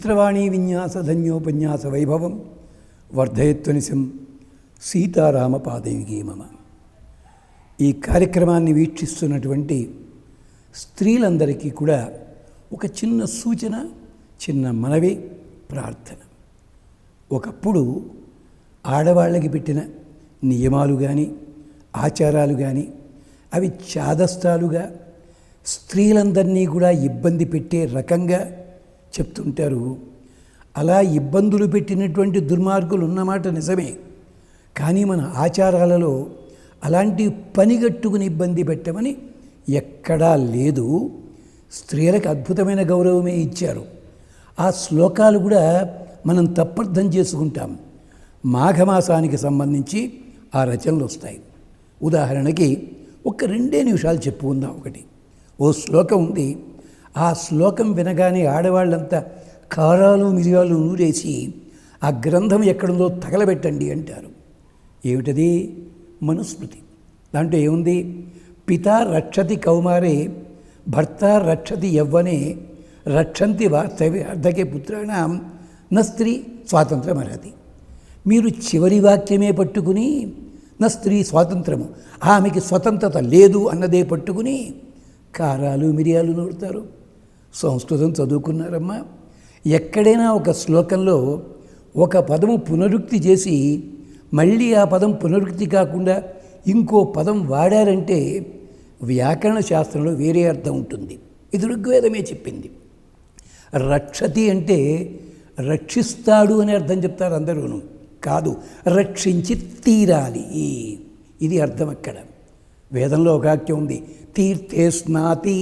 చిత్రవాణీ విన్యాసధన్యోపన్యాస వైభవం వర్ధయత్వనిశం సీతారామ పాదయుగే మమ. ఈ కార్యక్రమాన్ని వీక్షిస్తున్నటువంటి స్త్రీలందరికీ కూడా ఒక చిన్న సూచన, చిన్న మనవి, ప్రార్థన. ఒకప్పుడు ఆడవాళ్ళకి పెట్టిన నియమాలు కానీ ఆచారాలు కానీ అవి చాదస్తాలుగా స్త్రీలందరినీ కూడా ఇబ్బంది పెట్టే రకంగా చెప్తుంటారు. అలా ఇబ్బందులు పెట్టినటువంటి దుర్మార్గులు ఉన్నమాట నిజమే. కానీ మన ఆచారాలలో అలాంటి పనిగట్టుకుని ఇబ్బంది పెట్టమని ఎక్కడా లేదు. స్త్రీలకు అద్భుతమైన గౌరవమే ఇచ్చారు. ఆ శ్లోకాలు కూడా మనం తప్పర్థం చేసుకుంటాం. మాఘమాసానికి సంబంధించి ఆ రచనలు వస్తాయి. ఉదాహరణకి ఒక 2 నిమిషాలు చెప్పుకుందాం. ఒకటి ఓ శ్లోకం ఉంది. ఆ శ్లోకం వినగానే ఆడవాళ్ళంతా కారాలు మిరియాలు నూరేసి ఆ గ్రంథం ఎక్కడుందో తగలబెట్టండి అంటారు. ఏమిటది? మనుస్మృతి. దాంట్లో ఏముంది? పితా రక్షతి కౌమారే భర్త రక్షతి యవ్వనే రక్షంతి వార్ధకే పుత్రాణం న స్త్రీ స్వాతంత్రం అర్హతి. మీరు చివరి వాక్యమే పట్టుకుని నా స్త్రీ స్వాతంత్రము, ఆమెకి స్వతంత్రత లేదు అన్నదే పట్టుకుని కారాలు మిరియాలు నూరుతారు. సంస్కృతం చదువుకున్నారమ్మా. ఎక్కడైనా ఒక శ్లోకంలో ఒక పదము పునరుక్తి చేసి మళ్ళీ ఆ పదం పునరుక్తి కాకుండా ఇంకో పదం వాడారంటే వ్యాకరణ శాస్త్రంలో వేరే అర్థం ఉంటుంది. ఇది ఋగ్వేదమే చెప్పింది. రక్షతి అంటే రక్షిస్తాడు అనే అర్థం చెప్తారు అందరూను. కాదు, రక్షించి తీరాలి, ఇది అర్థం. అక్కడ వేదంలో ఒక వాక్యం ఉంది, తీర్థే స్నాతి